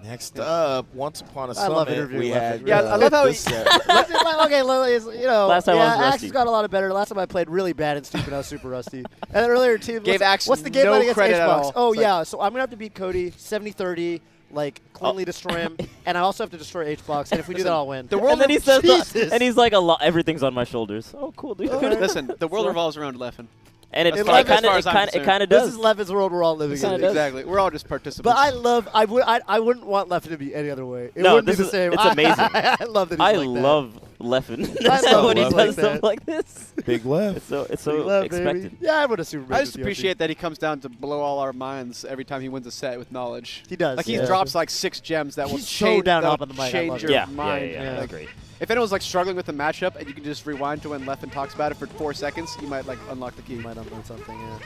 Next up, once upon a I love summit, interviewing we had. Yeah, I love how he. Okay, you know, Last time I was rusty. Axe has got a lot of better. Last time I played really bad and stupid, I was super rusty. And then earlier, too, Gave Axe what's the game no plan against credit at Hbox? all. Oh, It's yeah, so I'm going to have to beat Cody 70-30, like, cleanly destroy him, and I also have to destroy Hbox, and if we do that, I'll win. The world And then he says, Jesus. and he's like, everything's on my shoulders. Oh, cool, dude. Listen, the world revolves around Leffen. And it As far as kind I'm of concerned. does. This is Levin's world we're all living in. Exactly. We're all just participants. But I wouldn't want Leffen to be any other way. It No, wouldn't this be the is same. it's amazing. I love that he's I like that. love Leffen. I love when he Leffen does like stuff that. like this. Big left. It's so Love, expected. baby. Yeah, I would assume. I just appreciate that he comes down to blow all our minds every time he wins a set with knowledge. He does. Like he yeah. drops like 6 gems that will He's so change, down that up will on the mic. I change love your it. mind. Yeah, that's great. If anyone's like struggling with the matchup and you can just rewind to when Leffen talks about it for 4 seconds, you might like unlock the key. You might unload something. Yeah.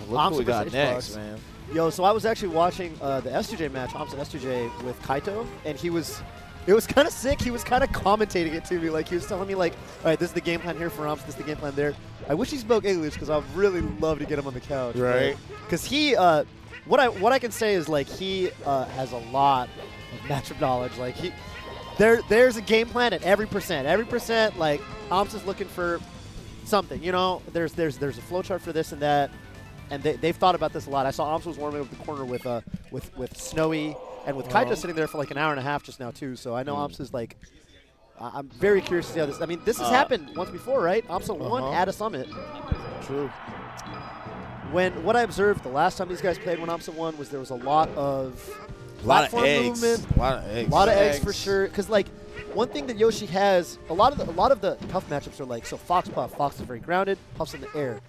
Look what we got next, man. Yo, so I was actually watching the S2J match, aMSa S2J with Kaito, and it was kind of sick. He was kind of commentating it to me. Like, he was telling me, like, all right, this is the game plan here for aMSa, this is the game plan there. I wish he spoke English because I would really love to get him on the couch. Right. Because he, what I can say is, like, he has a lot of matchup knowledge. Like, there's a game plan at every percent. Every percent, like, aMSa's looking for something, you know? There's a flowchart for this and that. And they've thought about this a lot. I saw aMSa was warming up the corner with Snowy and with Kaito sitting there for like an hour and a half just now too. So I know aMSa's like, I'm very curious to see how this. I mean, this has happened once before, right? aMSa won at a summit. True. What I observed the last time these guys played when aMSa won was there was a lot of eggs. movement, A lot of eggs. a lot of eggs for sure. Because like one thing that Yoshi has, a lot of the tough matchups are like Fox Puff. Fox is very grounded. Puff's in the air.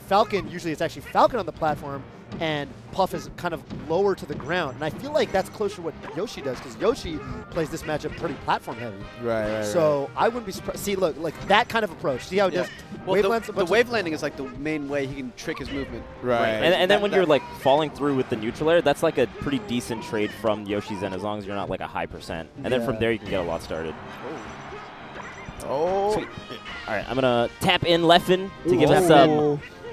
Falcon, usually it's actually Falcon on the platform, and Puff is kind of lower to the ground. And I feel like that's closer to what Yoshi does, because Yoshi plays this matchup pretty platform heavy. Right. So I wouldn't be surprised. See, look, like that kind of approach. See how it does? Well, the wave landing is like the main way he can trick his movement. Right. And then when you're like falling through with the neutral air, that's like a pretty decent trade from Yoshi's end, as long as you're not like a high percent. And then from there you can get a lot started. Oh. Sweet. All right, I'm gonna tap in Leffen to give us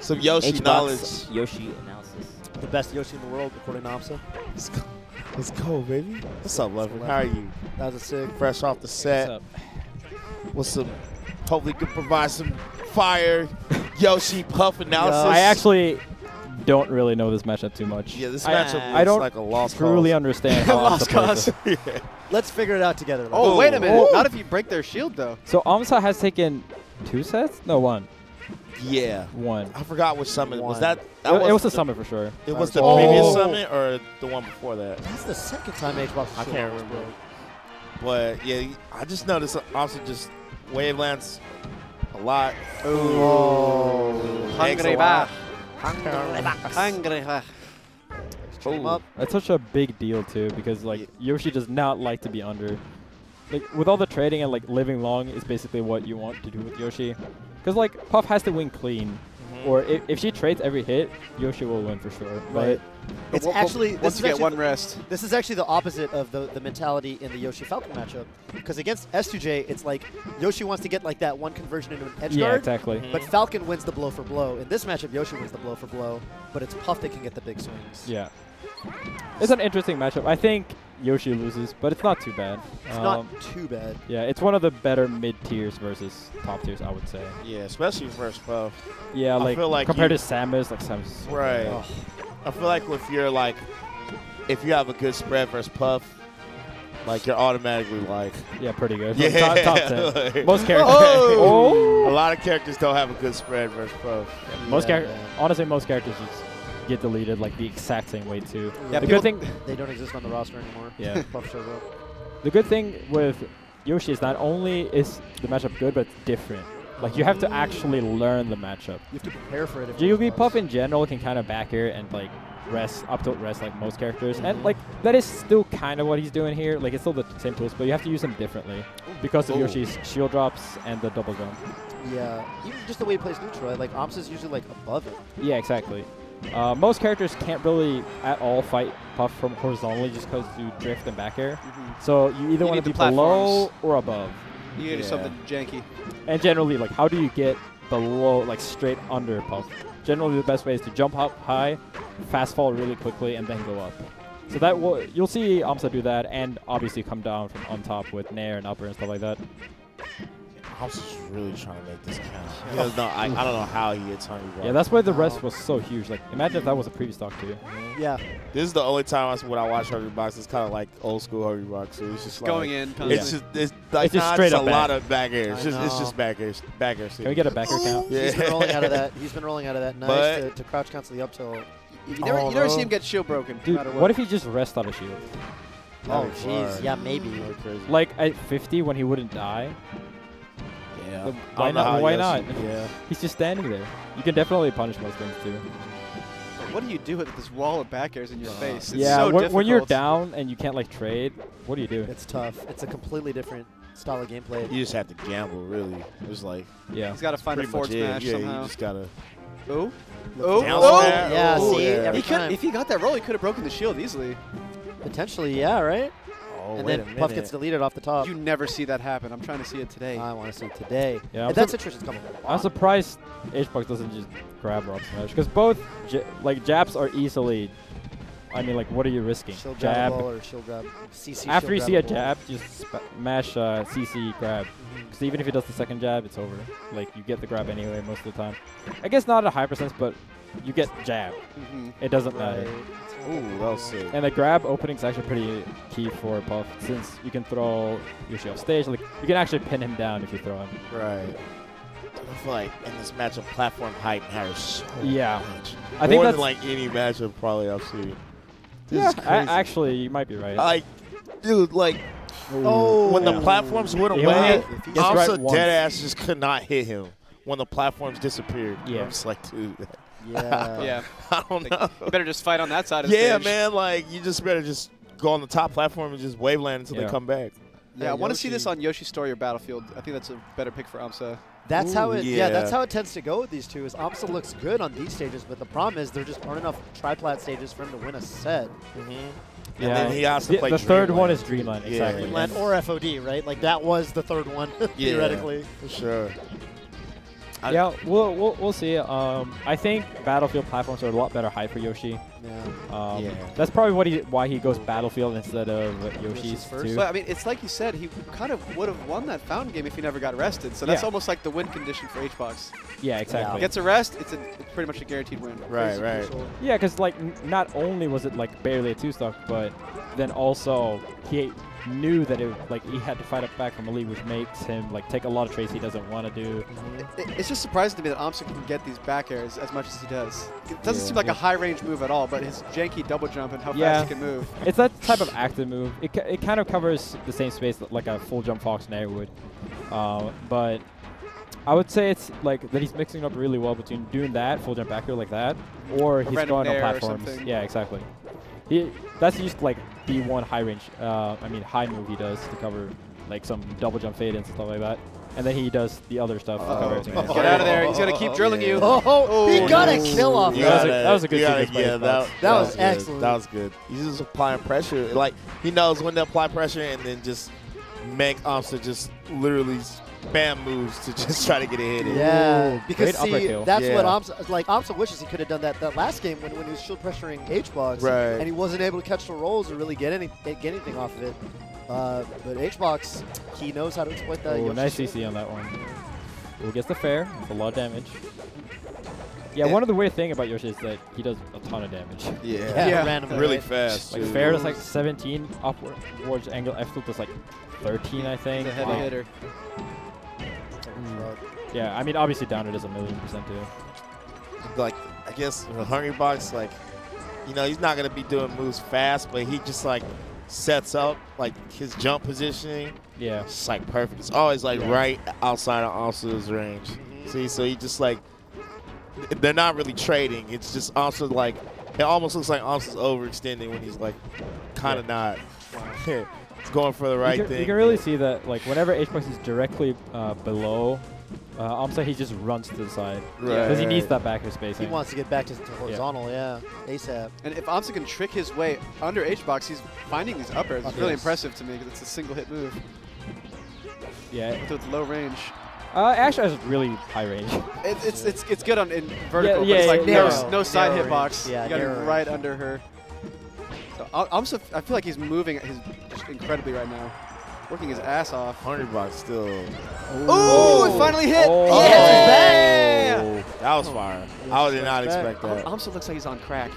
some Yoshi Hbox knowledge. Yoshi analysis. The best Yoshi in the world, according to aMSa. Let's go, baby. What's up, Leffen? How are you? That was a sick. Fresh off the set. What's up? With some, hopefully can provide some fire Yoshi Puff analysis. I actually don't really know this matchup too much. Yeah, this matchup I don't like a lost truly cause. understand how Lost aMSa plays cause. it. Let's figure it out together. Oh, wait a minute. Not if you break their shield, though. So aMSa has taken 2 sets? No, 1. Yeah. 1. I forgot which summit was that. It was the summit for sure. It was the previous summit or the one before that? That's the second time Hbox. I can't remember. But yeah, I just noticed aMSa just wavelengths a lot. Oh, Hungrybox. Up. That's such a big deal too, because like Yoshi does not like to be under. Like with all the trading and like living long is basically what you want to do with Yoshi, because like Puff has to win clean, or if she trades every hit, Yoshi will win for sure. Right. It's actually once you get one rest. This is actually the opposite of the mentality in the Yoshi Falcon matchup, because against S2J, it's like Yoshi wants to get like that one conversion into an edge guard. Yeah, exactly. But Falcon wins the blow for blow. In this matchup, Yoshi wins the blow for blow, but it's Puff that can get the big swings. Yeah. It's an interesting matchup. I think Yoshi loses, but it's not too bad. It's not too bad. Yeah, it's one of the better mid-tiers versus top tiers, I would say. Yeah, especially versus Puff. Yeah, I feel like compared to Samus, like Samus. Right. Oh. I feel like if you have a good spread versus Puff, like you're automatically like. Yeah, pretty good. Yeah. Top 10. Most characters. Oh! A lot of characters don't have a good spread versus Puff. Yeah, honestly, most characters just get deleted like the exact same way too. Yeah, the good thing they don't exist on the roster anymore. Yeah. Puff shows up. The good thing with Yoshi is not only is the matchup good, but it's different. Like you have to actually learn the matchup. You have to prepare for it. GOV Puff in general can kind of back air and like rest, up tilt rest like most characters, and like that is still kind of what he's doing here. Like it's still the same tools, but you have to use them differently because of Yoshi's shield drops and the double jump. Yeah, even just the way he plays neutral, right? Like aMSa's usually like above it. Yeah, exactly. Most characters can't really at all fight Puff from horizontally just because you drift and back air. So you either want to be below or above. You gotta do something janky. And generally, like, how do you get below, like, straight under Puff? Generally, the best way is to jump up high, fast fall really quickly, and then go up. So that will you'll see aMSa do that, and obviously come down from on top with nair and upper and stuff like that. aMSa's really trying to make this count. Because I don't know how he hits Hungrybox. Yeah, that's why the rest was so huge. Like, imagine if that was a previous stock too. Yeah. This is the only time when I watch Hungrybox. It's kind of like old school Hungrybox. So it's just Going like, in. It's Yeah. just like just straight it's up a back. lot of back air. It's I just back air. Back air. Can we get a backer count? Yeah. He's been rolling out of that. He's been rolling out of that. Nice But- to crouch cancel the up tilt. You never see him get shield broken, no Dude, matter what if he just rests out of shield? Oh, That'd be jeez. fire. Yeah, maybe. That'd be crazy. Like at 50 when he wouldn't die. Yeah. But I why don't know not? how Why Yoshi- not? Yeah. He's just standing there. You can definitely punish most things too. What do you do with this wall of back airs in your face? It's yeah, so when you're difficult. down and you can't like trade, what do you do? It's tough. It's a completely different style of gameplay. You just have to gamble, really. It's like Yeah. He's got to find a pretty forward much it. smash Yeah, somehow. you just gotta. Oh, Oh, down oh! smash. Yeah, Oh, see, yeah. every He could, time. if he got that roll, he could have broken the shield easily. Potentially, yeah, right? Oh, And wait then a Puff minute. gets deleted off the top. You never see that happen. I'm trying to see it today. I want to see it today. Yeah, And that's interesting. Coming. I'm surprised Hbox doesn't just grab or up smash because both jabs are easily. I mean, like, what are you risking? Shield grab Jab. or shield grab. CC After you shield see a grab. jab, just mash CC grab. Because even if he does the second jab, it's over. Like, you get the grab anyway most of the time. I guess not at a high percent, but you get jab. Mhm. It doesn't Right. matter. Ooh, that was sick. And the grab opening is actually pretty key for Puff since you can throw Yoshi off stage. Like, you can actually pin him down if you throw him. Right. I feel like in this matchup, platform height matters so Yeah. much. I think More that's than like any matchup probably I've seen. This yeah. is crazy. Actually, you might be right. Like, dude, like Oh, when the Yeah. platforms went He away, only gets aMSa right once. dead ass just could not hit him when the platforms disappeared. Yeah. I'm just like, dude, Yeah. Yeah. I don't know. You better just fight on that side of the Yeah, stage. man, like you just better just go on the top platform and just waveland until Yeah. they come back. Yeah, I want to see Yoshi. this on Yoshi's Story or Battlefield. I think that's a better pick for aMSa. That's how it. yeah. That's how it tends to go with these two. Is aMSa looks good on these stages, but the problem is there just aren't enough triplat stages for him to win a set. Mm-hmm. Yeah. And then he has to The- play the third Dreamland. one is Dreamland, Yeah. exactly. Dreamland or FOD, right? Like that was the third one Yeah, theoretically. for sure. Yeah, we'll see. I think Battlefield platforms are a lot better height for Yoshi. Yeah. Yeah. That's probably why he goes Battlefield instead of Yoshi's Yoshi's first. too. But I mean, it's like you said, he kind of would have won that fountain game if he never got rested. So that's Yeah. almost like the win condition for Hbox. Yeah, exactly. Gets a rest, it's pretty much a guaranteed win. Right, Crazy right. crucial. Yeah, because like not only was it like barely a 2-stock, but then also he knew that he had to fight up back from a lead, which makes him like take a lot of trades he doesn't want to do. It's just surprising to me that aMSa can get these back airs as much as he does. It doesn't Yeah. seem like a high range move at all, but his janky double jump and how Yeah. fast he can move. It's that type of active move. It kind of covers the same space that like a full jump Fox Nair would, but I would say it's like that he's mixing up really well between doing that full jump back air like that, or he's random going on nair or platforms. something. Yeah, exactly. That's just like the one high range. High move he does to cover like some double jump fade and stuff like that, and then he does the other stuff to cover everything else. Get out of there. He's going to keep drilling you. Oh, he got a nice. kill off You that. That was a good you sequence by yeah, Hbox. That was good. excellent. That was good. He's just applying pressure. Like, he knows when to apply pressure and then just make aMSa just literally spam moves to just try to get a hit in. Yeah, because great upper see, kill. that's Yeah. what aMSa wishes he could have done that last game when he was shield pressuring Hbox, Right. and he wasn't able to catch the rolls or really get anything off of it. But Hbox, he knows how to exploit that. Oh, Yoshi nice shield. CC on that one. Ooh, gets the fair. That's a lot of damage. Yeah, one of the weird thing about Yoshi is that he does a ton of damage. Yeah. Yeah. randomly, Really right? fast. Like too. fair does like 17, upwards angle F tilt does like 13, I think. He's a heavy Like, hitter. yeah, I mean obviously downer does 1,000,000% too. Like, I guess with Hungrybox, like, you know, he's not going to be doing moves fast, but he just, like, sets up, like, his jump positioning. Yeah. It's, like, perfect. It's always, like, Yeah. right outside of aMSa's range. See, so he just, like, they're not really trading. It's just aMSa, like, it almost looks like aMSa's overextending when he's, like, kind of not. It's going for the right you thing. can really see that like whenever Hbox is directly below aMSa, he just runs to the side because he needs that back air He spacing. wants to get back to horizontal, yeah, ASAP. And if aMSa can trick his way under Hbox, he's finding these uppers. It's really Yes. impressive to me because it's a single hit move Yeah. with low range. Actually, has really high range. It's good on in vertical, Yeah, but it's like yeah, no side narrow hitbox. range. Yeah, you got narrow it right range. under her. So aMSa, I feel like he's moving just incredibly right now. Working his ass off. Hungrybox still. Ooh, it finally hit! Oh. Yeah! That was fire. I did not expect that. aMSa looks like he's on crack.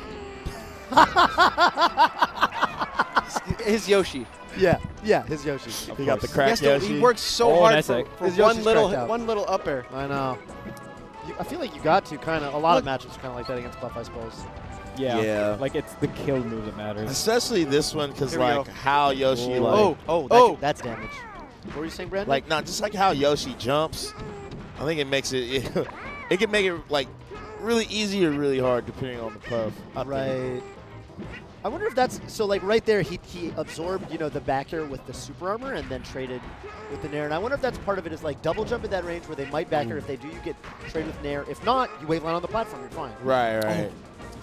His Yoshi. Yeah, his Yoshi. He got the crack Yoshi. He works so hard nice for His Yoshi's cracked out. one little up air. I know. I feel like you got to kind of, a lot of matchups kind of like that against Buff, I suppose. Yeah. Like it's the kill move that matters. Especially this one, because Here we like go. how Yoshi like. That's damage. What were you saying, Brandon? Like not just like how Yoshi jumps. I think it makes it. It can make it like really easy or really hard depending on the puff. Right. I wonder if that's so. Like right there, he absorbed the back air with the super armor and then traded with the nair. And I wonder if that's part of it is like double jump at that range where they might back air. If they do, you get traded with nair. If not, you wave line on the platform. You're fine. Right.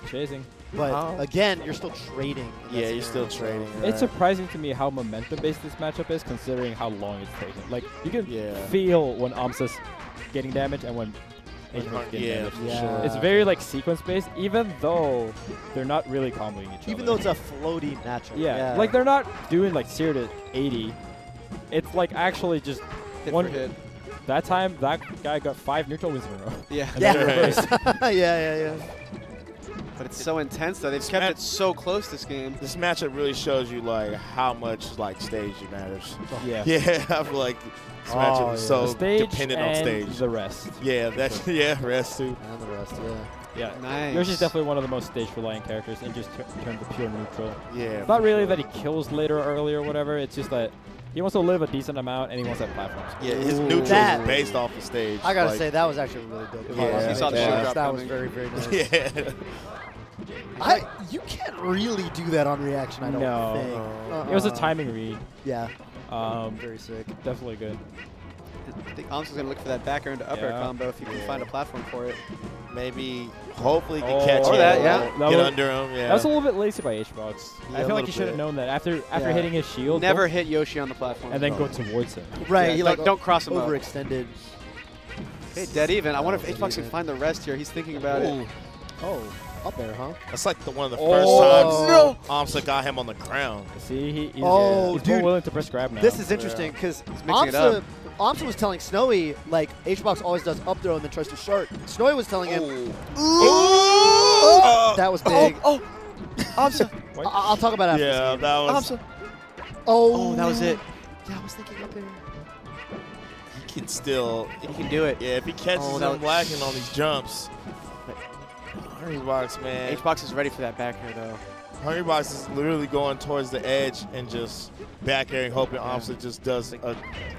Chasing. But again, you're still trading. Yeah, you're still trading. It's surprising to me how momentum-based this matchup is, considering how long it's taken. Like you can Yeah. feel when aMSa's getting damage and when HBox getting damage. Yeah. Sure. It's very like sequence-based, even though they're not really comboing each other. Even though it's a floaty matchup. yeah, like they're not doing like 0 to 80. It's like actually just Hit one for hit. That time, that guy got 5 neutral wins in a row. Yeah. And then Yeah. reversed. yeah. But it's so intense though. They've kept it so close this game. This matchup really shows you like how much like stage matters. Yeah. Yeah, I feel like this matchup is yeah. so The stage dependent on and stage. the rest. Yeah, that's rest too. And the rest, Yeah. Nice. Yoshi's definitely one of the most stage-reliant characters in just terms of pure neutral. Yeah. It's not really that he kills later or early or whatever. It's just that he wants to live a decent amount and he wants that platforms. Yeah, his Ooh. neutral That- is based off the stage. I gotta like, say that was actually really dope. Yeah, you saw the shield drop That was coming. very, very nice. Yeah. You can't really do that on reaction. I don't No. think. It was a timing read. Yeah, Um, very sick. definitely good. I think aMSa's gonna look for that back air into up air Yeah. combo if you can find a platform for it. Maybe, hopefully, he can Oh, catch or him. that, yeah. That Get was- under him. Yeah. That was a little bit lazy by Hbox. Yeah, I a feel like little he should have bit. known that after Yeah. hitting his shield. Never don't- hit Yoshi on the platform. and then go towards him. Right, Yeah, he don't cross him up. overextended. Hey, dead even. I wonder if Dead Hbox can even. find the rest here. He's thinking about it. Ooh, Oh, up there, huh? that's like one of the Oh, first no. times aMSa got him on the ground. See, he's Oh, more dude. willing to press grab now. This is interesting because mixing it up. aMSa was telling Snowy like Hbox always does up throw and then tries to short. Snowy was telling him Ooh. that was big. Oh, aMSa. What? I'll talk about it after. Yeah, this game. that was. aMSa. Oh, that was it. Yeah, I was thinking up there. He can still. He can do it. Yeah, if he catches Oh, that him was- lacking on these jumps. Hungrybox, man. Hbox is ready for that back air though. Hungrybox is literally going towards the edge and just back airing, hoping aMSa just does a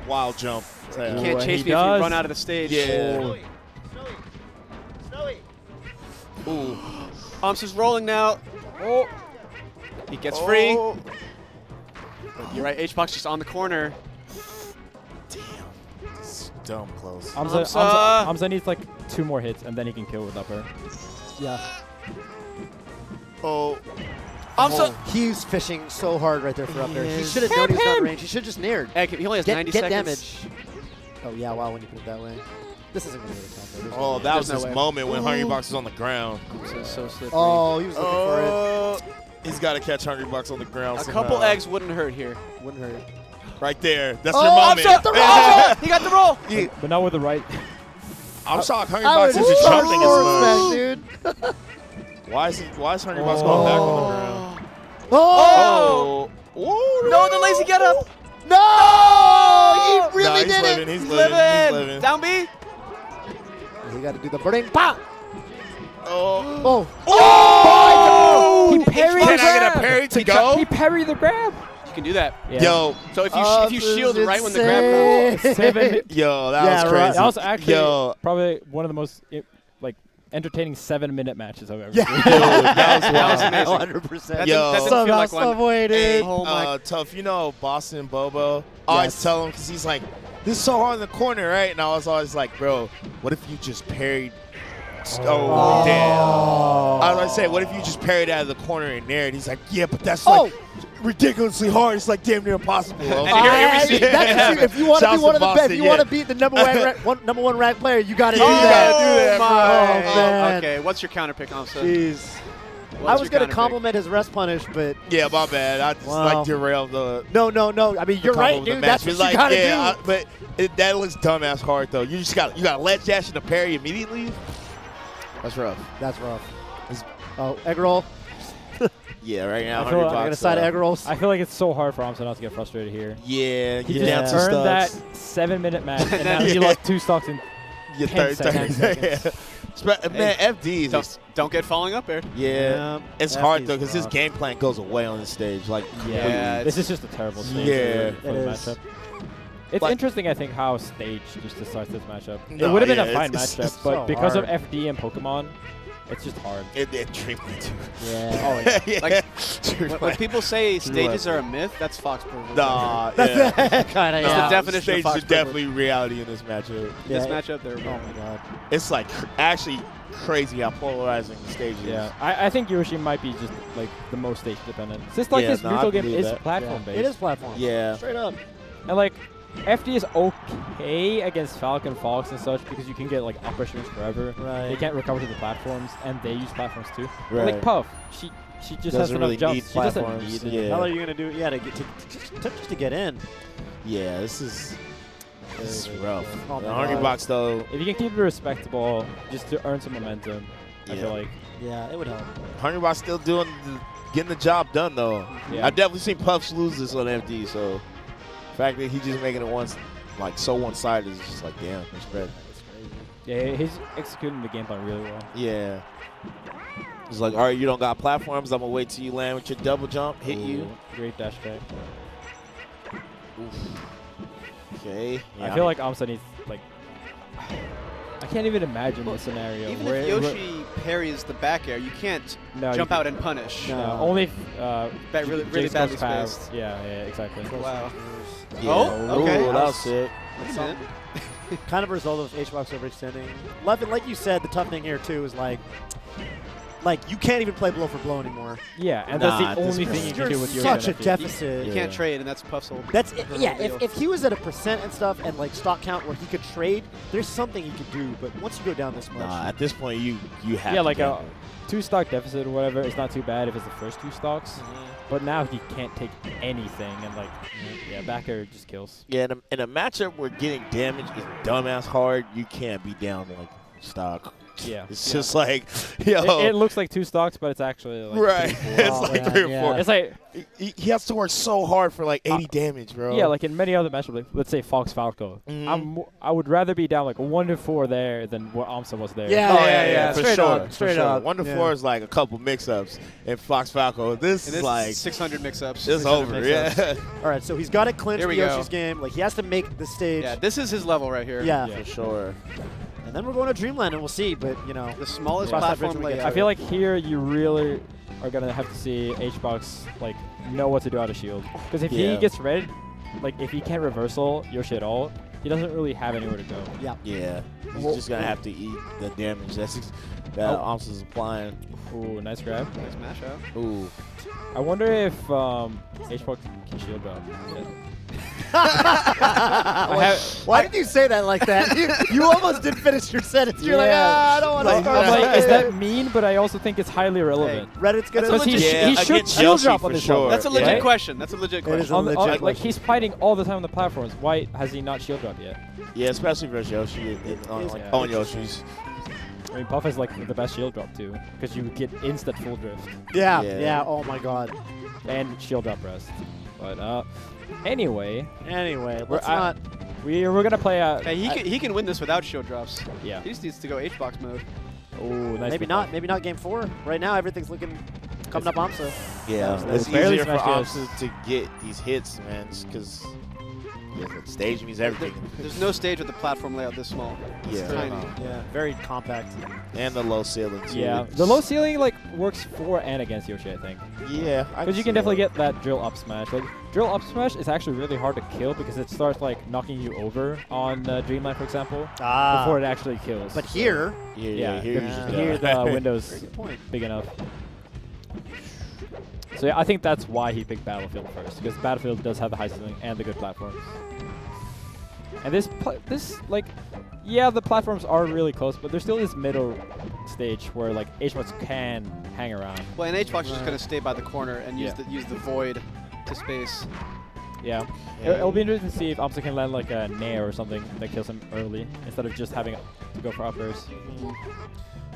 wild jump. You Ooh, can't and chase he me if you does. run out of the stage. Yeah. Ooh. aMSa's rolling now. Oh. He gets free. Oh. But you're right. Hbox just on the corner. Damn. This is dumb close. aMSa needs like 2 more hits and then he can kill with upper. Yeah. Oh. aMSa. He's fishing so hard right there for up there. He is. should have known he was out of range. He should have just nared. Hey, he only has 90 Get seconds. damage. Oh yeah, wow, when you put it that way. This isn't gonna get a combo. There's no Oh, way. that was There's no his way. moment when Hungrybox was on the ground. aMSa is so slippery. Oh, he was looking for Oh. He's got to catch Hungrybox on the ground. A somehow. couple eggs wouldn't hurt here. it. Wouldn't hurt. Right there. That's Oh, your moment. aMSa, the roll! He got the roll. But not with the right. I'm shocked. I Hungrybox was isn't so jumping as much. dude. Why is Hungrybox going back on the ground? Oh! Oh. No, the lazy get up. No! He really Nah, he's did living. it. He's living. He's living. Down B. He got to do the burning pop. Oh. Oh! Oh! He parried Can the I get a grab. parry to go? He parried the grab. You can do that. Yeah. Yo. So if you shield right when the grab comes. comes. 7. Yo, that Yeah, was right. crazy. That was actually Yo. probably one of the most like entertaining 7-minute matches I've ever Yeah. seen. Dude, that was That was wild. amazing. 100%. That Yo. didn't feel like one. Subway, dude. Hey, Oh my- Tough, you know Boston Bobo? I always tell him because he's like, this is so hard in the corner, right? And I was always like, bro, what if you just parried? Oh, damn. I was like, say, what if you just parried out of the corner and nared? He's like, yeah, but that's like ridiculously hard. It's like damn near impossible. And here we see- If you want to be Shouts one to of the best, Boston, if you want yeah. to beat the number one ranked player, you got to do You that. gotta do that, my. bro. Oh, man. Okay, what's your counter pick, aMSa? Jeez. I was going to compliment his rest punish, but Yeah, my bad. I just like derailed the. no. I mean, you're right, dude. That's what you gotta do. But that looks dumbass hard though. You got to let dash into parry immediately. That's rough. That's rough. Oh, egg roll. Yeah, right now. I'm gonna side egg rolls. I feel like it's so hard for aMSa not to get frustrated here. Yeah, He get down just two earned that stocks. 7-minute match, and now he lost 2 stocks in Your 10 third seconds. Man, FD is Don't get falling up there. it's hard though because his game plan goes away on the stage. Like, Yeah, This is just a terrible stage for the matchup. It's interesting, I think, how stage just starts this matchup. It would have been a fine matchup, but so because hard. of FD and Pokemon, it's just hard. It Dreamland too. Yeah. Yeah. Like, when people say stages are a myth, that's Fox privilege. Nah, That's yeah. kind of That's the definition of Stages Fox are definitely reality in this matchup. This matchup, they're Oh my god. It's like actually crazy how polarizing the stage is. Yeah, I think Yoshi might be just like the most stage dependent. Since like his I neutral game believe is that. platform based. It is platform. Yeah. Straight up. And like FD is okay against Falcon, Fox, and such because you can get like upper strings forever. Right. They can't recover to the platforms, and they use platforms too. But, Right. like Puff, she just has Doesn't enough really jumps. need She doesn't platforms. need it. Yeah. How are you gonna do? Yeah, to get just to get in. Yeah, this is rough. Oh The my God. Hungrybox though. If you can keep it respectable, just to earn some momentum, I Yeah. feel like. Yeah, it would help. Hungrybox still getting the job done though. Yeah. I've definitely seen Puffs lose this on FD, so the fact that he's just making it once like so one-sided is just like damn, respect. Yeah, he's executing the game plan really well. Yeah. It's like, all right, you don't got platforms. I'm gonna wait till you land with your double jump, hit you. Great dash attack. Okay. I feel like aMSa needs like. I can't even imagine the scenario. Even where if Yoshi parries the back air, you can't jump out and punish. No, only if, really Jace badly goes past. spaced. Yeah, exactly. Wow. Yeah. Oh, okay. Ooh, that was sick. That's it. Kind of a result of Hbox overextending. Levin, like you said, the tough thing here too is like you can't even play blow for blow anymore. Yeah, and Nah, that's the at this only thing point. you You're can do with your such a NFT. deficit. You can't trade, and that's Puff's whole. That's her yeah. whole deal. If he was at a percent and stuff and like stock count where he could trade, there's something he could do. But once you go down this much, Nah, at this point you have. Yeah, to like get a 2-stock deficit or whatever. It's not too bad if it's the first 2 stocks. But now he can't take anything, and like, yeah, back air just kills. Yeah, in a matchup where getting damage is dumbass hard, you can't be down like stock. Yeah. It's just like, yo. It looks like 2 stocks, but it's actually like right. 3, 4. It's Oh, like man, 3 or yeah. 4. It's like, He has to work so hard for like 80 damage, bro. yeah, like in many other matchups, like let's say Fox Falco. I would rather be down like 1-4 there than what aMSa was there. Yeah. Oh, yeah, for straight sure. up, straight for sure. up. 1 to Yeah. 4 is like a couple mix-ups. And Fox Falco, this And is this like 600 mix-ups. it's 600 over. mix-ups. Yeah, all right. So he's got it clinched Here for we go. Yoshi's game. Like he has to make the stage. Yeah, this is his level right here. Yeah. Yeah. for sure. And then we're going to Dreamland, and we'll see. But you know, The smallest Yeah. platform Cross that bridge when we get layout. I feel like here you really are gonna have to see Hbox like know what to do out of shield. Because if Yeah. he gets red, like if he can't reversal Yoshi at all, he doesn't really have anywhere to go. yeah. Yeah, he's just gonna have to eat the damage that aMSa's applying. Ooh, nice grab. Nice mash out. Ooh. I wonder if Hbox can shield drop. Yeah. Why did you say that like that? you almost didn't finish your sentence. You're like, Yeah. I don't want to Like, start. I'm like, is that mean? But I also think it's highly relevant. Reddit's gonna? Because he Yeah, should against shield Yoshi drop for on this sure. level. That's a legit right? question. That's a legit It question. is a On the- legit like question. he's fighting all the time on the platforms. Why has he not shield dropped yet? Yeah, especially versus Yoshi on Yoshi's. I mean, Puff is like the best shield drop too, because you get instant full drift Yeah, Yeah. yeah. Oh my God. and shield drop rest. But anyway, Anyway, let's We're- not. we're gonna play out. Hey, he can win this without shield drops. Yeah. He just needs to go Hbox mode. Oh, nice. Maybe not. Maybe not game 4. Right now, everything's looking coming up aMSa. Yeah, It's it's barely easier for smashed aMSa to get these hits, man, because the stage means everything. There's no stage with the platform layout this small. It's Yeah. tiny. Yeah, very compact. And the low ceiling, too. Yeah, the low ceiling like works for and against Yoshi, I think. Yeah. Because you can definitely get that drill up smash. Like drill up smash is actually really hard to kill because it starts like knocking you over on Dreamland, for example, before it actually kills. But here, Yeah, here you just here die. the window's good point. big enough. So yeah, I think that's why he picked Battlefield first, because Battlefield does have the high ceiling and the good platforms. And this like, yeah, the platforms are really close, but there's still this middle stage where like Hbox can hang around. Well, and Hbox is just going to stay by the corner and use Yeah. use the void to space. Yeah. It'll be interesting to see if aMSa can land like a nair or something that kills him early instead of just having to go for uppers.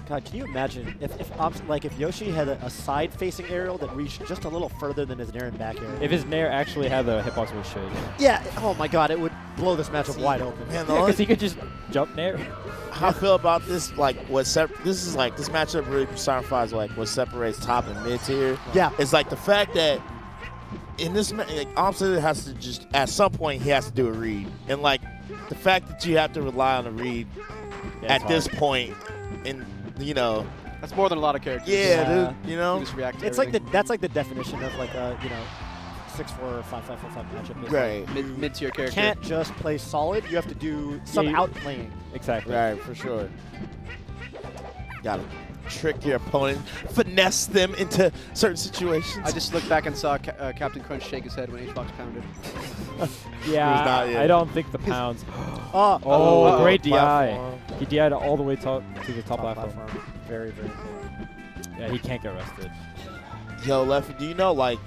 God, can you imagine if aMSa, like if Yoshi had a side-facing aerial that reached just a little further than his nair and back aerial? If his nair actually had the hitbox, it should. Yeah. Oh my God, it would blow this matchup wide open. Man, Yeah, because he could just jump nair. how I feel about this, like this matchup really personifies like what separates top and mid tier. Yeah. It's like the fact that in this, like aMSa has to just at some point he has to do a read, and like the fact that you have to rely on a read at this point, and you know, That's more than a lot of characters. Yeah. dude, you know, You just react to It's like everything. that's like the definition of like a 6-4 or 5-5-4-5 matchup. Is right, mid-tier character. Can't just play solid. You have to do some you- outplaying. Exactly. right, for sure. Gotta trick your opponent, finesse them into certain situations. I just looked back and saw Captain Crunch shake his head when Hbox pounded. Yeah, not yet. I don't think the pounds. Oh, Oh, great DI. platform. He DI'd all the way to the top platform. Very, very cool. Yeah, he can't get arrested. Yo, Leffy, do you know, like,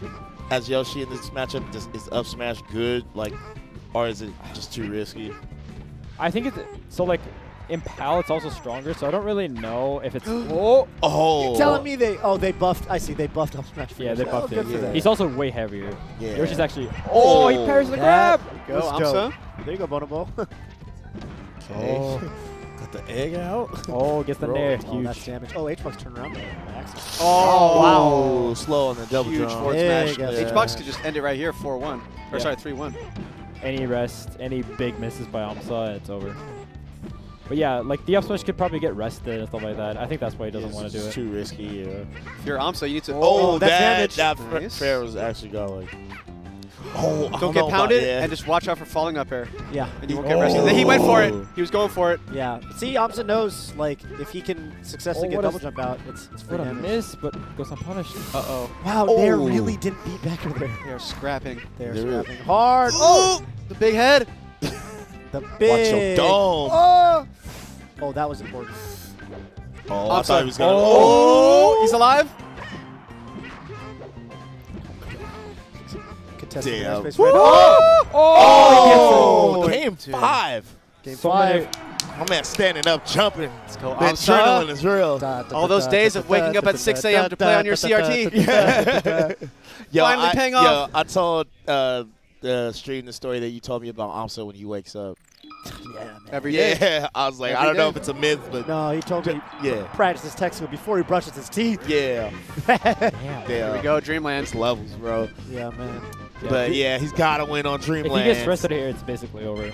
as Yoshi in this matchup, is up smash good, like, or is it just too risky? I think it's so like in PAL it's also stronger, so I don't really know if it's. Oh, You're telling me they buffed. I see they buffed up smash. Yeah, they buffed good it. for them. He's also way heavier. Yeah. Yoshi's actually. Oh, he parries the That grab. Go, was aMSa. dope. There you go, Bonobo. Okay. Got the egg out. Oh, gets the nair. Oh, Huge. that's damage. Oh, Hbox turned around there. by accident. Oh, wow. Slow on the double Huge jump. forward Big smash. ass Hbox smash. could just end it right here, 4-1. Or Yeah. sorry, 3-1. Any rest, any big misses by aMSa, and it's over. But yeah, like the up smash could probably get rested and stuff like that. I think that's why he doesn't want to do It's it. too risky, yeah. If you're aMSa, you need to. Oh, that's that damage. Nice. fair was actually going. Oh, I Don't know get about- pounded yeah. and just watch out for falling up air. Yeah. And you won't get rested. He went for it. He was going for it. Yeah. See, aMSa knows, like, if he can successfully Oh, get what a double jump out, it's free What a damage. miss, but goes unpunished. Uh-oh. Wow, they Oh. really didn't beat back over there. They're scrapping. They're They're really- scrapping hard. Oh! The big head. The Watch big. your dome. Oh, that was important. Oh, I thought he was going to. Oh! He's alive. Contested Damn. airspace right Oh, he gets it. game 5. Game So 5. My man standing up, jumping. Let's go, The aMSa. adrenaline is real. All those days of waking up at 6 a.m. to play on your CRT. Yo, Finally paying off. I told the stream the story that you told me about aMSa when he wakes up. Yeah, man. Every day. Yeah, I was like, I Every don't know day. if it's a myth, but No, he told me yeah, practices texting before he brushes his teeth. yeah, Damn. Here we yeah. go, Dreamland. It's levels, bro. Yeah, man. But yeah, he's got to win on If Dreamland. he gets rested here, it's basically over.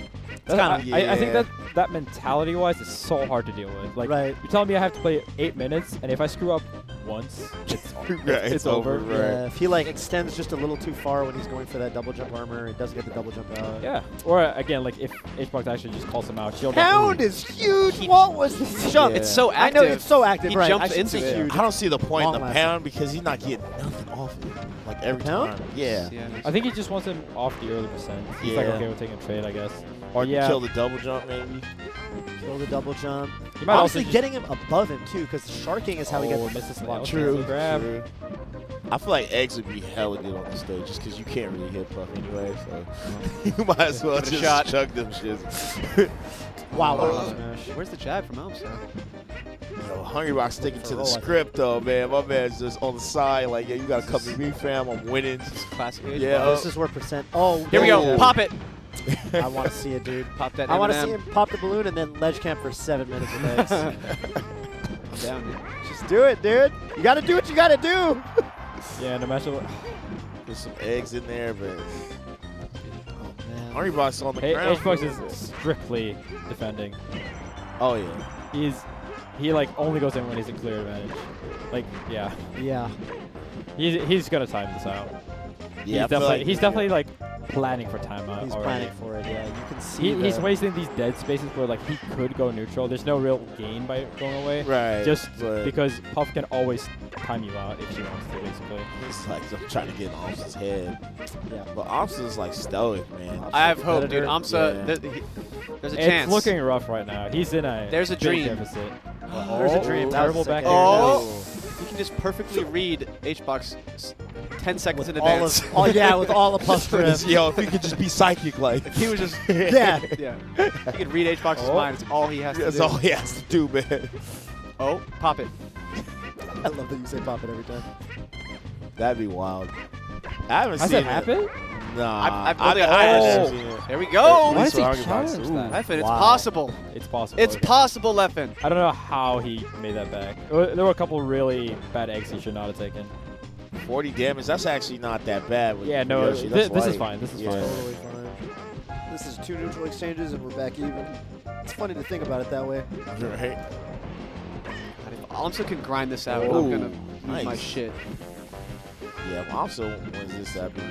kinda- I think yeah. that mentality-wise is so hard to deal with. Like, Right. you're telling me I have to play 8 minutes, and if I screw up once, it's over. Right. Yeah, if he like extends just a little too far when he's going for that double jump armor, he doesn't get the double jump out. Yeah. Or again, like if Hbox actually just calls him out, shield Pound is huge. What was this jump? Yeah. It's so I active. know it's so active. He right? jumps I should into say it. huge. I don't see the point in the Long-lasting. pound because he's not getting nothing off of it. Like every Pound? time. Yeah. Yeah. I think he just wants him off the early percent. He's like Yeah. okay with taking a trade, I guess. Or Yeah. kill the double jump maybe. Kill the double jump. He might also Honestly, just- getting him above him too, because sharking is how he Oh, gets. misses a lot. True. Grab. True. I feel like eggs would be hella good on the stage just because you can't really hit puff anyway. So you might as well Give it a just shot. chug them shits. Wow. Smash. Where's the jab from aMSa? Yo, Hungrybox sticking to the roll, I script though, man. My man's just on the side like, yeah, you gotta come to me, fam. I'm winning. Classic. Yeah. This is where percent. Oh, Here we go. Yeah. Pop it. I want to see it, dude. Pop that. I want to see M&M. him pop the balloon and then ledge camp for 7 minutes with eggs. I'm down, dude. Just do it, dude. You got to do what you got to do. Yeah, no matter what. There's some eggs in there, but Man. Hungrybox on the ground. Hbox is strictly defending. Oh yeah. He like only goes in when he's in clear advantage. Like yeah, Yeah. he's gonna time this out. Yeah, I feel He's definitely like planning for timeout. He's already. planning for it. Yeah, you can see. He's the- wasting these dead spaces where like he could go neutral. There's no real gain by going away. Right. Just but because Puff can always time you out if she wants to, basically. it's like I'm trying to get in AMSa's head. Yeah. But AMSA's like stoic, man. I have hope, dude. competitor. aMSa, Yeah. there's a It's chance. looking rough right now. He's in a There's a big dream. deficit. There's a dream. That Terrible was back sick. air. Oh, you can just perfectly read Hbox 10 seconds in All advance. of, oh yeah, with all the Puff's drift. Yo, if he could just be psychic, like He was just, Yeah. yeah. He could read Hbox's Oh. mind. It's all he has to that's do. all he has to do, man. Oh, pop it. I love that you say pop it every time. That'd be wild. I haven't Has seen that happened? Nah, I've only- never oh. seen it. There we go. Why At does he least for Hungrybox. challenge Ooh. that? Leffen, it's Wow. possible. It's possible. It's okay. possible, Leffen. I don't know how he made that back. There were a couple really bad eggs he should not have taken. 40 damage. That's actually not that bad. With Yeah, no, Yoshi. That's this is light. fine. This is Yeah. fine. Totally fine. This is 2 neutral exchanges and we're back even. It's funny to think about it that way. Right. If aMSa can grind this out, Ooh, I'm going to lose nice. my shit. Yeah, also wins this. That'd be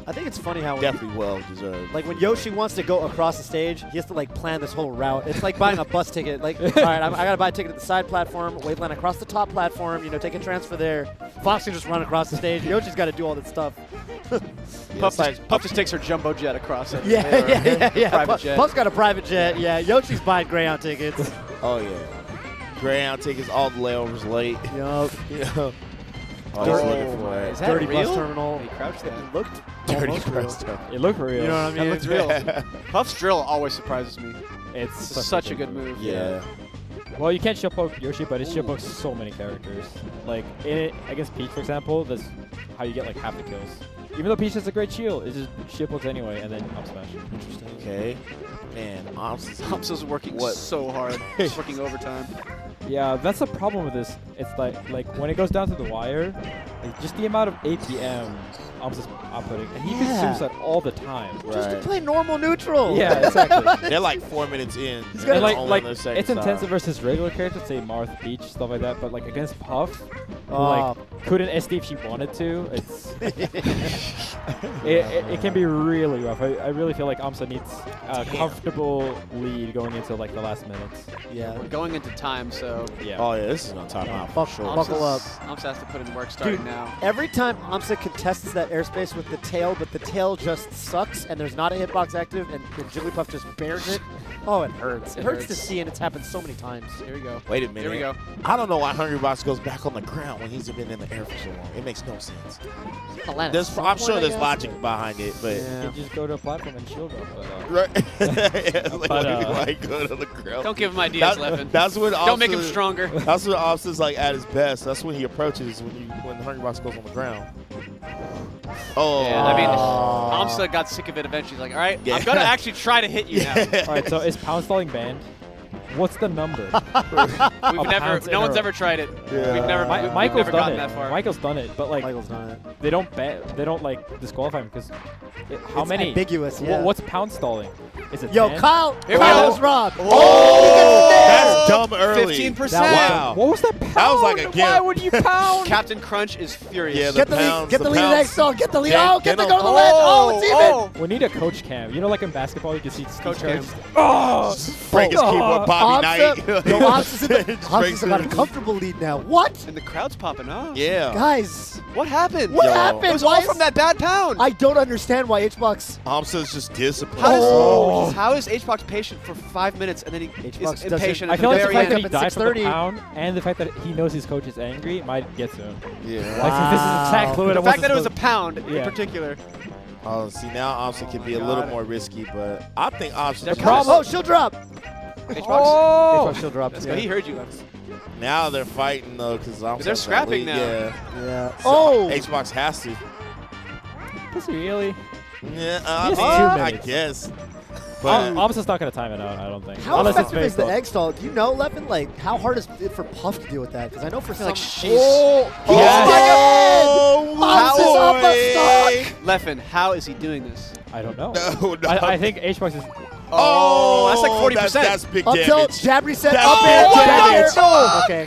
I think it's funny how when, definitely well deserved. like when Yoshi wants to go across the stage, he has to like plan this whole route. It's like buying a bus ticket. Like, all right, I gotta buy a ticket at the side platform, waveland across the top platform. You know, take a transfer there. Fox can just run across the stage. Yoshi's got to do all that stuff. Yeah, Puff just takes her jumbo jet across it. Yeah, Or yeah. Private jet. Puff's got a private jet. Yeah, Yoshi's buying Greyhound tickets. Oh yeah. Greyhound tickets, all the layovers late. Yup. Yeah. Oh, Always looking for is it. that Dirty real? bus terminal. He crouched that. It looked Dirty almost real. press stuff. It looked real. You know what I mean? That looks real. Puff's drill always surprises me. It's Such a good move. Yeah. Well, you can't shield poke Yoshi, but it shield pokes so many characters. Like in it, against Peach, for example, that's how you get like half the kills. Even though Peach has a great shield, it's just shield pokes anyway, and then up smash. Interesting. Okay. Man, aMSa's working What? so hard. He's working overtime. Yeah, that's the problem with this. It's like when it goes down to the wire, like just the amount of APM aMSa's outputting, and he Yeah. consumes that all the time. Just to Right. play normal neutral. Yeah, exactly. They're like 4 minutes in. He's And got They're like, only like on their second it's intensive side. versus regular characters, say Marth, Peach, stuff like that. But like against Puff, who Oh. like couldn't SD if she wanted to, it's it can be really rough. I really feel like aMSa needs a comfortable lead going into like the last minutes. Yeah. We're going into time, so Yeah. Oh yeah, this is gonna top out for sure. Buckle up. aMSa has to put in work starting Dude, now. every time aMSa contests that airspace with the tail, but the tail just sucks and there's not a hitbox active and Jigglypuff just bears it, oh, it hurts. It It hurts hurts. to see, and it's happened so many times. Here we go. Wait a minute. Here we go. I don't know why Hungrybox goes back on the ground when he's been in the air for so long. It makes no sense. I'm sure there's logic behind it, but Yeah. You just go to a platform and shield them. But, right. Yeah, like, But, like good on the ground. Don't give him ideas, That- Leffen. That's when Don't make him AMSa- stronger. That's when AMSa's like at his best. That's when he approaches when Hungrybox goes on the ground. Oh. Yeah, I mean, Oh. aMSa got sick of it eventually. He's like, all right, Yeah. I'm going to actually try to hit you now. all right, so is pound stalling banned? What's the number? We've never, pounds in no a one's row. ever tried it. Yeah. We've never, Mi- we've Michael's never done gotten it. that far. Michael's done it, but like Michael's done it. they don't they don't like disqualify him because how It's many? ambiguous, yeah. What's pound stalling? Is it Yo, 10? Kyle! Here we Kyle go. was robbed. Oh, that's dumb early. 15%. Wow. What was that pound? That was like a Why gift. would you pound? Captain Crunch is furious. Yeah, Get the lead, pounds, get the the lead pounds. next song, get the lead. Get- Oh, get get the him. go to the ledge. Oh, it's even. We need a coach cam. You know, like in basketball, you can see Coach Steve cam. Oh, Break his keyboard, Bobby AMSa, Knight. yo, Just breaks AMSa's got a it. comfortable lead now. What? And the crowd's popping off. Yeah. Guys, What happened? what Yo. happened? It was Why all is- from that bad pound. I don't understand why Hbox. AMSa's just disciplined. How is Hbox patient for 5 minutes and then he Hbox is doesn't- impatient I at feel the like the very fact that end? he Up at died for the 6:30. pound and the fact that he knows his coach is angry might get to him. Yeah. Like, this is attack fluid. The I fact that wasn't it was a supposed- pound in Yeah. particular. Oh, see, now AMSA can be a little God. more risky, but I think AMSA. The Oh, she'll drop. Hbox. Oh! Hbox, she'll drop. Let's Yeah. go. He heard you. Leffen. Now they're fighting though, because AMSA. They're scrapping now. Yeah. Yeah. So Oh. Hbox has to. Does he really? Yeah, He has I 2 mean, I minutes. guess. But AMSa's not going to time it out, I don't think. How Unless it's effective is the baseball. egg stall? Do you know, Leffen? Like, how hard is it for Puff to deal with that? Because I know for some. like she's- Oh, oh, yes. boy. Up a stock. Leffen, how is he doing this? I don't know. No. I think Hbox is... Oh, that's like 40%. That's big Up tilt, damage. jab reset, That's up air, big back air. damage. Oh, okay.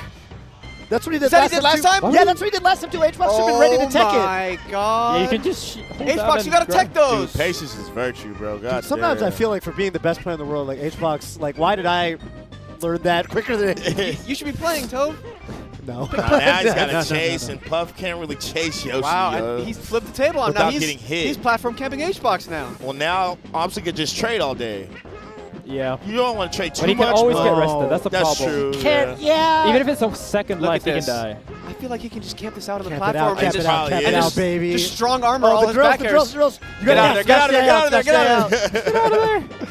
That's what he did. Is that what he did last time? Yeah, that's what he did last time too. Hbox should have been ready to tech it. Oh my god. Yeah, you can just hold down Hbox, you gotta and tech grab. those. Dude, patience is virtue, bro. God Sometimes damn. I feel like for being the best player in the world, like Hbox, like why did I learn that quicker than You should be playing, Tove. No. Now he's got No, to chase, and Puff can't really chase Yoshi. Wow, yo. and he's flipped the table on him. Now Without getting hit. He's platform camping Hbox now. Well, now aMSa could just trade all day. Yeah. You don't want to trade too But he much. can always but get rested. That's the that's problem. true. Can't, yeah. Even if it's a second Look life, at he can this. die. I feel like he can just camp this out on the Camp it platform out, camp and it just, out, camp and it just- out, baby. just strong armor all the his drills, back the airs. drills, the drills. You Get gotta out of there, get out of there, get out of there, get out of there. Get out of there.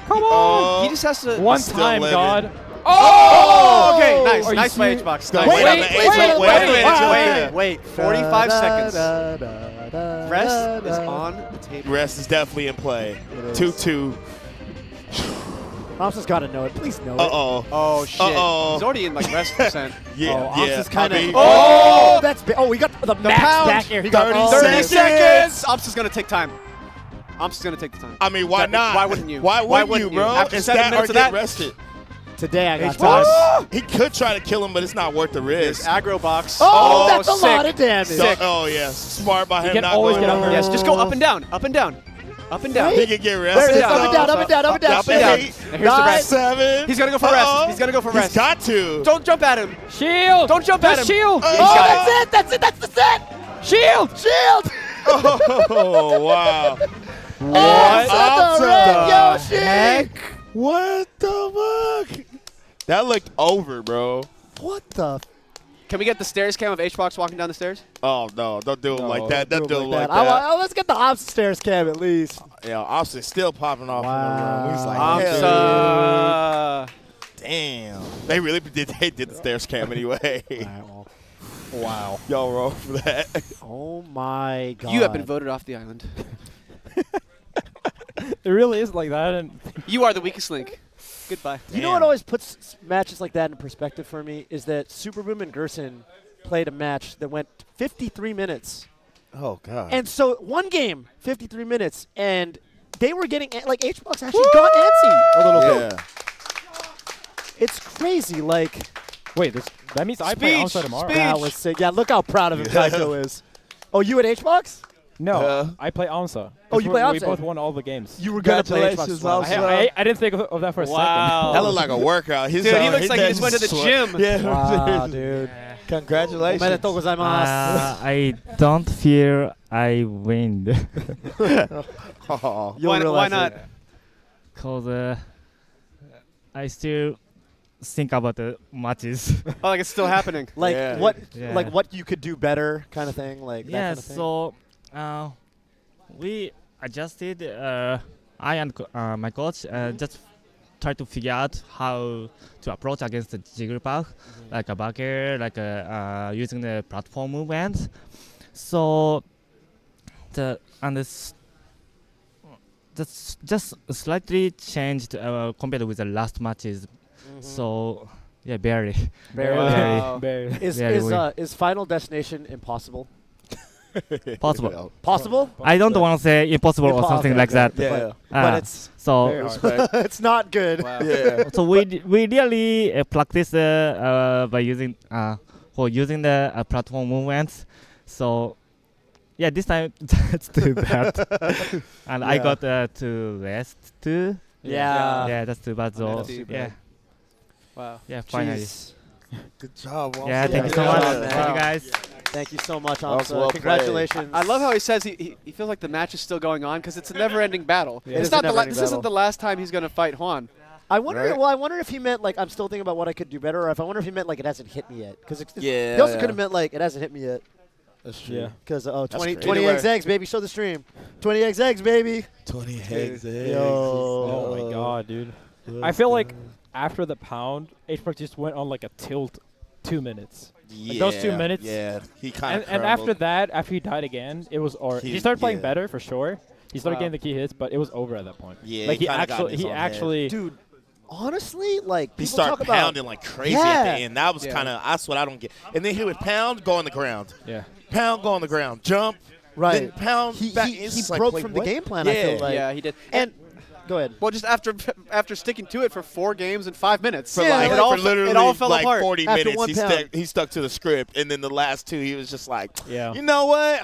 Come on. He just has to. One still time, living. God. Oh, okay, nice, Are you nice by serious? Hbox. Go Nice. wait on the wait, edge, wait, Wait, wait. 45 seconds. Rest Rest is on the table. Rest is definitely in play. It is. 2-2. aMSa's got to know it. Please know it. Uh-oh. Oh shit. Uh-oh. He's already in like rest percent. Yeah, Oh, yeah. aMSa's kind of. I mean, Oh, that's big. Oh, we got the max pound. back air. He got 30 30 seconds. aMSa's gonna take time. aMSa's gonna take the time. I mean, why not? Why wouldn't you? Why wouldn't you, bro? After It's 7 that or minutes of get that, rested. Today I got Hbox. time. He could try to kill him, but it's not worth the There's risk. aggro box. Oh, that's a sick. lot of damage. Sick. Oh, yeah. Smart by him can not always going get up there. Yes, just go up and down, up and down, up and down. He can get There rested. it is. Up and down, up and down, up and down. Up and down. 8, and here's the rest. 7. He's gonna go for rest. He's gonna go for rest. He's got to. Don't jump at him. Shield. Don't jump at him. Shield. Oh, Oh, that's it. That's it. That's the set. Shield. Shield. Oh, wow. aMSa the red Yoshi. What the fuck? That looked over, bro. What the? Can we get the stairs cam of Hbox walking down the stairs? Oh, no. Don't do him like that. Don't do him like I that. want, let's get the aMSa stairs cam at least. Yeah, aMSa's still popping off Wow. in the room. He's like, hell aMSa. damn. They really did the stairs cam anyway. Wow. Y'all wrong for that. Oh my god. You have been voted off the island. It really is like that, and You are the weakest link. Goodbye. You know what always puts matches like that in perspective for me is that Superboom and Gerson played a match that went 53 minutes. Oh, God. And so one game, 53 minutes, and they were getting, like, Hbox actually got antsy a little bit. Yeah. It's crazy, like. wait, that means I play Speech. aMSa tomorrow. Speech. That was sick. Yeah, look how proud of him Kaito is. Oh, you at Hbox? No, I play aMSa. Oh, you play We aMSa. both won all the games. You were going to play Hbox. Congratulations, as well. aMSa. I didn't think of that for a Wow. That looked like a workout. His Dude, he looks like he just went to the sweat. gym. Yeah. Wow, dude. Congratulations. Omedetou gozaimasu. I don't feel I win Oh. You'll Why realize not? it. because I still think about the matches. Oh, like it's still happening. Like Yeah. Yeah. like what you could do better, kind of thing. Like that Yeah, kind of thing. so we adjusted. I and my coach just try to figure out how to approach against the Jigglypuff, like a back air, like using the platform movements. So this just slightly changed compared with the last matches. So yeah, barely. Wow. Is Final Destination impossible? Possible. Possible? I don't want to say impossible or something like that. Yeah. But it's So it's not good. Wow. Yeah. so we really practice by using the platform movements. So yeah, this time it's too bad, and I Yeah. got to rest too. Yeah. Yeah, that's too bad. So That's too yeah, bad. Wow. yeah, finally. Jeez. Good job. Yeah, thank you so Yeah. much. Yeah. Thank you guys. Thank you so much, That was aMSa. well played. Congratulations. I love how he says he feels like the match is still going on because it's a never-ending battle. Yeah. It It's is a not the never-ending this isn't battle. the last time he's going to fight Juan. I wonder. Right? Well, I wonder if he meant like I'm still thinking about what I could do better, or if I wonder if he meant like it hasn't hit me yet. Because Yeah, he also yeah. could have meant like it hasn't hit me yet. That's true. Yeah. Because 20 crazy. eggs, eggs, baby. Show the stream. 20 eggs, baby. 20 eggs. Oh my god, dude. I feel like after the pound, Hbox just went on like a tilt 2 minutes. Yeah. those 2 minutes. Yeah. He kind And of after that, after he died again, it was he started playing better for sure. He started Wow. getting the key hits, but it was over at that point. Yeah, like he kinda got in his he own head. actually Dude, honestly, like he people started talk about pounding like crazy at Yeah. the end. That was Yeah. kind of that's what I don't get. And then he would pound, go on the ground. yeah. Pound, go on the ground. Jump. right. Then pound He back. he It's like, broke wait, from what? the game plan. I Yeah. feel like. Yeah, he did. And Go ahead. Well, just after sticking to it for 4 games in 5 minutes. For Yeah, like, like, for it literally all fell like apart. 40 After minutes, 1 pound. he stuck to the script, and then the last 2, he was just like, Yeah. you know what?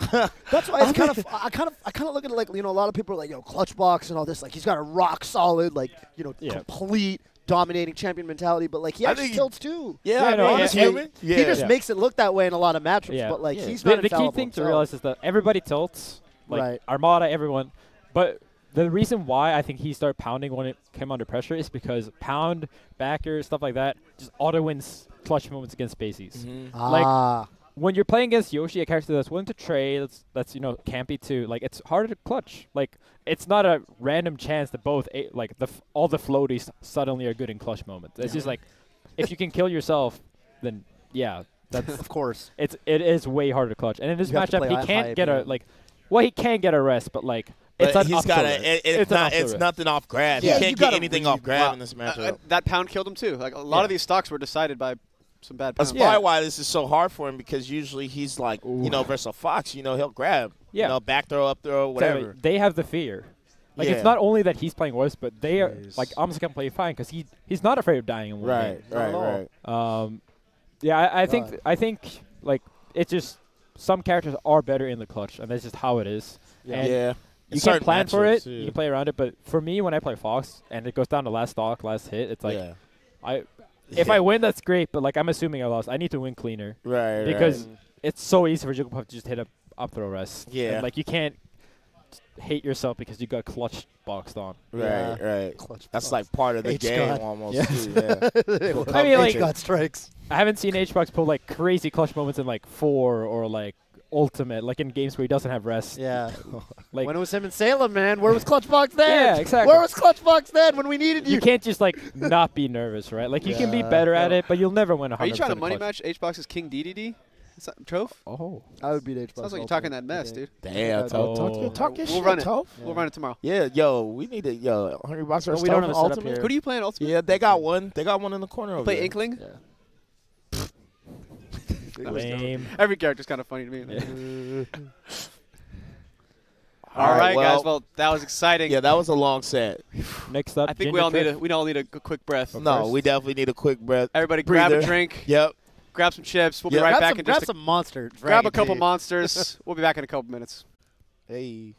That's why it's kind of I kind of look at it like, you know, a lot of people are like, yo, clutch box and all this, like he's got a rock solid, like, you know, Yeah. complete dominating champion mentality, but like he I actually think tilts too. Yeah, Yeah, I no, mean, yeah, he's yeah. human. Yeah. He just Yeah. makes it look that way in a lot of matchups, Yeah. but like Yeah. he's not The key infallible thing to himself. realize is that everybody tilts, like Right. Armada, everyone. But the reason why I think he started pounding when it came under pressure is because pound, backer, stuff like that, just auto wins clutch moments against Spaceys. Ah, When you're playing against Yoshi, a character that's willing to trade, that's you know campy too. Like it's harder to clutch. Like it's not a random chance that both all the floaties suddenly are good in clutch moments. It's just like if you can kill yourself, then yeah, that's of course. it is way harder to clutch. And in this You have to matchup, play he high can't get a APM. he can get a rest, but like But it's an he's up got to rest. It's an up to it's rest. nothing off grab. Yeah, he you can't get gotta anything really off grab Wow. in this matchup. That pound killed him too. Like a lot Yeah. of these stocks were decided by some bad That's pounds. probably why this is so hard for him, because usually he's like, you know, versus a Fox, you know, he'll grab. Yeah. You know, back throw, up throw, Exactly. whatever. They have the fear. Like Yeah. it's not only that he's playing worse, but they are Yes. like aMSa can play fine because he's not afraid of dying in one game. Not at all. right. Yeah, I think like it's just some characters are better in the clutch, and that's just how it is. And Yeah. you Certain can plan for matchups, it, too. you can play around it. But for me, when I play Fox and it goes down to last stock, last hit, it's like yeah. if I win, that's great. But like I'm assuming I lost, I need to win cleaner Right, because right. it's so easy for Jigglypuff to just hit a up throw rest. Yeah. And, like you can't hate yourself because you got clutch boxed on. Right, right. Clutch That's box. like part of the H game God. almost, Yeah. too. Yeah. I mean, like- God strikes. I haven't seen Hbox pull like crazy clutch moments in like 4 or like ultimate, like in games where he doesn't have rest. Yeah. Like When it was him in Salem, man, where was clutch box then? Yeah, exactly. Where was clutch box then when we needed you you? can't just like not be nervous, right? Like you can be Yeah. better at it, but you'll never win 100%. Are you trying to money clutch. match Hbox's King DDD? Is that Troph? Oh. I would beat H box. Sounds like you're talking that mess, dude. Damn, Oh. talk your We'll shit, run it. Toph. We'll run it tomorrow. Yeah, yo, we need to, Hungrybox Well, versus we don't Toph have a setup Ultimate. here. Who do you play in Ultimate? Yeah, they got one. They got one in the corner over Play there. Inkling? Yeah. Lame. Every character's kind of funny to me. Yeah. All right, well, guys. Well, that was exciting. Yeah, that was a long set. Next up, I think Ginger Trip. we all need a quick breath. No, we definitely need a quick breath. Everybody, grab a breather. drink. Yep. Grab some chips. We'll be Yeah. right grab back some, in grab just some monster. grab a Dragon couple Tea. monsters. We'll be back in a couple minutes. Hey.